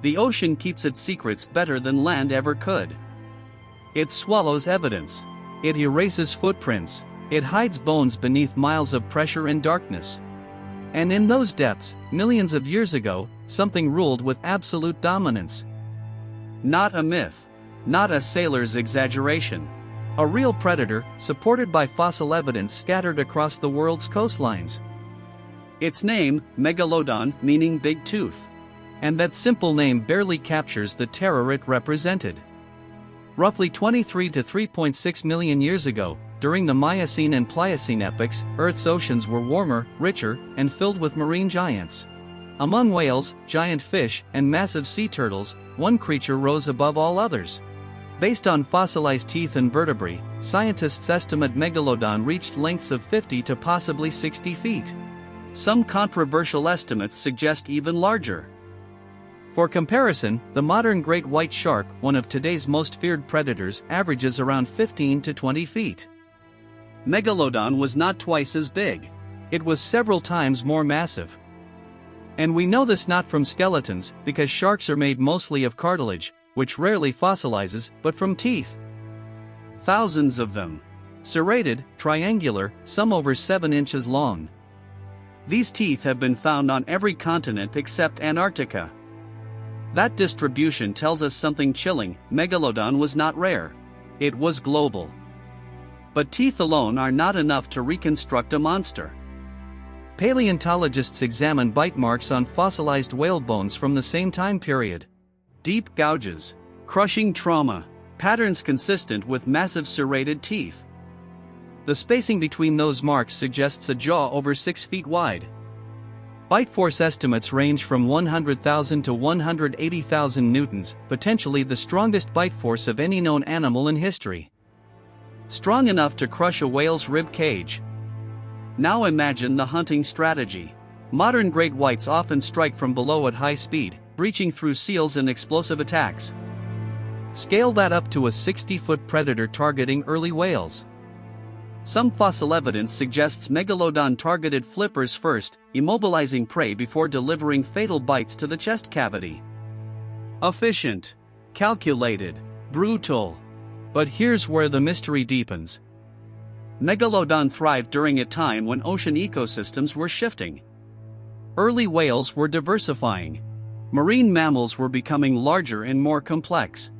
The ocean keeps its secrets better than land ever could. It swallows evidence. It erases footprints. It hides bones beneath miles of pressure and darkness. And in those depths, millions of years ago, something ruled with absolute dominance. Not a myth. Not a sailor's exaggeration. A real predator, supported by fossil evidence scattered across the world's coastlines. Its name, Megalodon, meaning big tooth. And that simple name barely captures the terror it represented. Roughly 23 to 3.6 million years ago, during the Miocene and Pliocene epochs, Earth's oceans were warmer, richer, and filled with marine giants. Among whales, giant fish, and massive sea turtles, one creature rose above all others. Based on fossilized teeth and vertebrae, scientists estimate Megalodon reached lengths of 50 to possibly 60 feet. Some controversial estimates suggest even larger. For comparison, the modern great white shark, one of today's most feared predators, averages around 15 to 20 feet. Megalodon was not twice as big. It was several times more massive. And we know this not from skeletons, because sharks are made mostly of cartilage, which rarely fossilizes, but from teeth. Thousands of them. Serrated, triangular, some over 7 inches long. These teeth have been found on every continent except Antarctica. That distribution tells us something chilling. Megalodon was not rare. It was global. But teeth alone are not enough to reconstruct a monster. Paleontologists examine bite marks on fossilized whale bones from the same time period. Deep gouges, crushing trauma, patterns consistent with massive serrated teeth. The spacing between those marks suggests a jaw over 6 feet wide. Bite force estimates range from 100,000 to 180,000 newtons, potentially the strongest bite force of any known animal in history. Strong enough to crush a whale's rib cage. Now imagine the hunting strategy. Modern great whites often strike from below at high speed, breaching through seals in explosive attacks. Scale that up to a 60-foot predator targeting early whales. Some fossil evidence suggests Megalodon targeted flippers first, immobilizing prey before delivering fatal bites to the chest cavity. Efficient, calculated, brutal. But here's where the mystery deepens. Megalodon thrived during a time when ocean ecosystems were shifting. Early whales were diversifying. Marine mammals were becoming larger and more complex.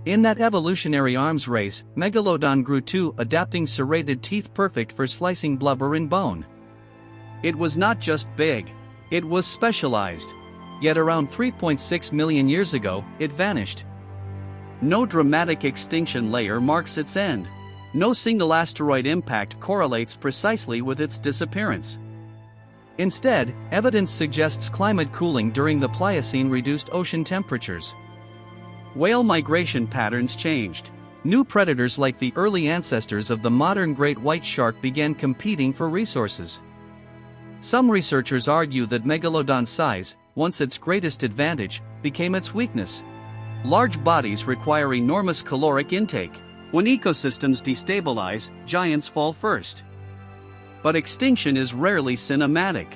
In that evolutionary arms race, Megalodon grew too, adapting serrated teeth perfect for slicing blubber and bone. It was not just big. It was specialized. Yet around 3.6 million years ago, it vanished. No dramatic extinction layer marks its end. No single asteroid impact correlates precisely with its disappearance. Instead, evidence suggests climate cooling during the Pliocene reduced ocean temperatures. Whale migration patterns changed. New predators like the early ancestors of the modern great white shark began competing for resources. Some researchers argue that Megalodon's size, once its greatest advantage, became its weakness. Large bodies require enormous caloric intake. When ecosystems destabilize, giants fall first. But extinction is rarely cinematic.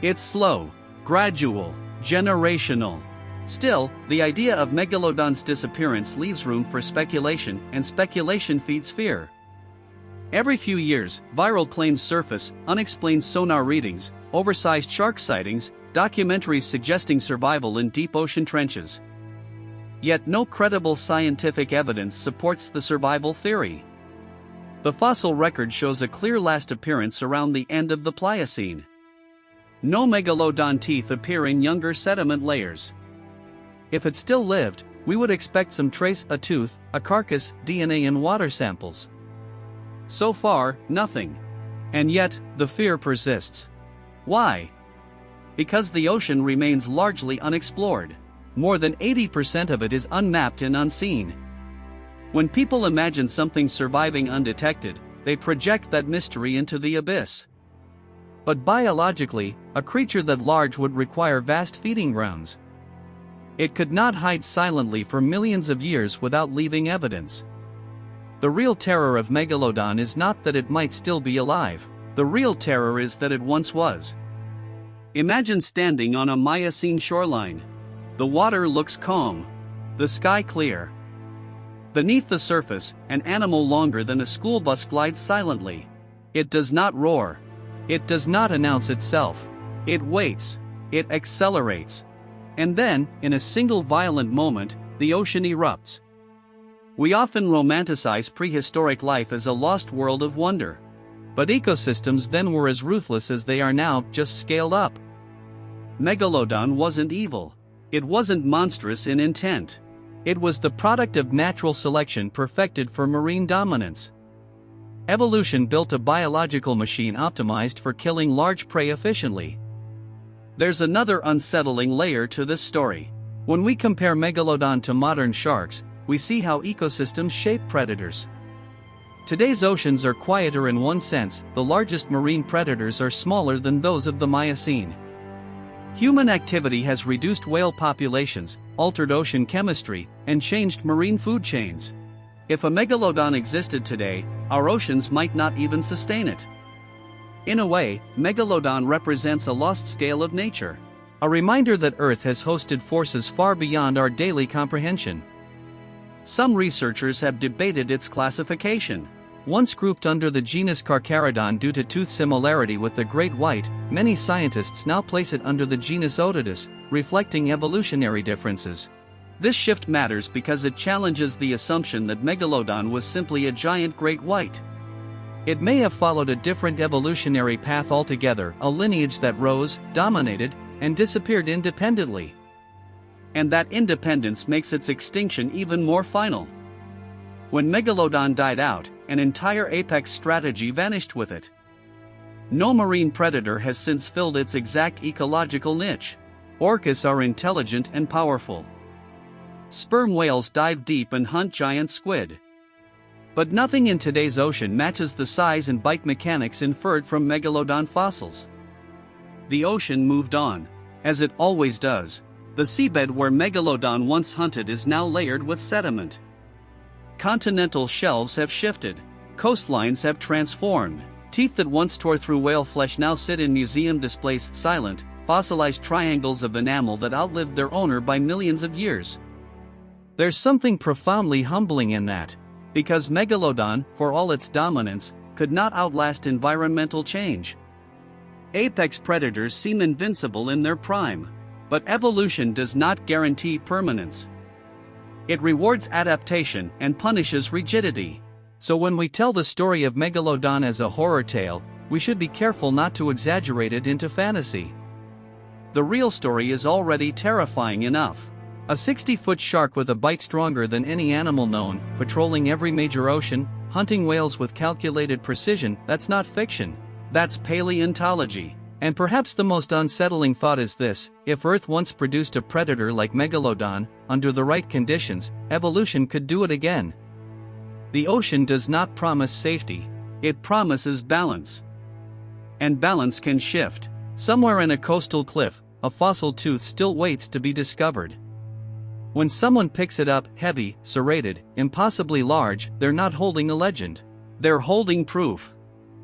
It's slow, gradual, generational. Still, the idea of Megalodon's disappearance leaves room for speculation, and speculation feeds fear. Every few years, viral claims surface, unexplained sonar readings, oversized shark sightings, documentaries suggesting survival in deep ocean trenches. Yet no credible scientific evidence supports the survival theory. The fossil record shows a clear last appearance around the end of the Pliocene. No Megalodon teeth appear in younger sediment layers. If it still lived, we would expect some trace, a tooth, a carcass, DNA and water samples. So far, nothing. And yet, the fear persists. Why? Because the ocean remains largely unexplored. More than 80% of it is unmapped and unseen. When people imagine something surviving undetected, they project that mystery into the abyss. But biologically, a creature that large would require vast feeding grounds. It could not hide silently for millions of years without leaving evidence. The real terror of Megalodon is not that it might still be alive. The real terror is that it once was. Imagine standing on a Miocene shoreline. The water looks calm. The sky clear. Beneath the surface, an animal longer than a school bus glides silently. It does not roar. It does not announce itself. It waits. It accelerates. And then, in a single violent moment, the ocean erupts. We often romanticize prehistoric life as a lost world of wonder. But ecosystems then were as ruthless as they are now, just scaled up. Megalodon wasn't evil. It wasn't monstrous in intent. It was the product of natural selection perfected for marine dominance. Evolution built a biological machine optimized for killing large prey efficiently. There's another unsettling layer to this story. When we compare Megalodon to modern sharks, we see how ecosystems shape predators. Today's oceans are quieter in one sense. The largest marine predators are smaller than those of the Miocene. Human activity has reduced whale populations, altered ocean chemistry, and changed marine food chains. If a megalodon existed today, our oceans might not even sustain it. In a way, Megalodon represents a lost scale of nature. A reminder that Earth has hosted forces far beyond our daily comprehension. Some researchers have debated its classification. Once grouped under the genus Carcharodon due to tooth similarity with the great white, many scientists now place it under the genus Otodus, reflecting evolutionary differences. This shift matters because it challenges the assumption that Megalodon was simply a giant great white. It may have followed a different evolutionary path altogether, a lineage that rose, dominated, and disappeared independently. And that independence makes its extinction even more final. When Megalodon died out, an entire apex strategy vanished with it. No marine predator has since filled its exact ecological niche. Orcas are intelligent and powerful. Sperm whales dive deep and hunt giant squid. But nothing in today's ocean matches the size and bite mechanics inferred from Megalodon fossils. The ocean moved on, as it always does. The seabed where Megalodon once hunted is now layered with sediment. Continental shelves have shifted. Coastlines have transformed. Teeth that once tore through whale flesh now sit in museum displays, silent, fossilized triangles of enamel that outlived their owner by millions of years. There's something profoundly humbling in that, because Megalodon, for all its dominance, could not outlast environmental change. Apex predators seem invincible in their prime, but evolution does not guarantee permanence. It rewards adaptation and punishes rigidity. So when we tell the story of Megalodon as a horror tale, we should be careful not to exaggerate it into fantasy. The real story is already terrifying enough. A 60-foot shark with a bite stronger than any animal known, patrolling every major ocean, hunting whales with calculated precision, that's not fiction. That's paleontology. And perhaps the most unsettling thought is this: if Earth once produced a predator like Megalodon, under the right conditions, evolution could do it again. The ocean does not promise safety. It promises balance. And balance can shift. Somewhere in a coastal cliff, a fossil tooth still waits to be discovered. When someone picks it up, heavy, serrated, impossibly large, they're not holding a legend. They're holding proof.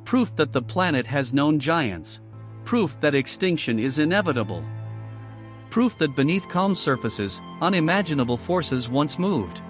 Proof that the planet has known giants. Proof that extinction is inevitable. Proof that beneath calm surfaces, unimaginable forces once moved.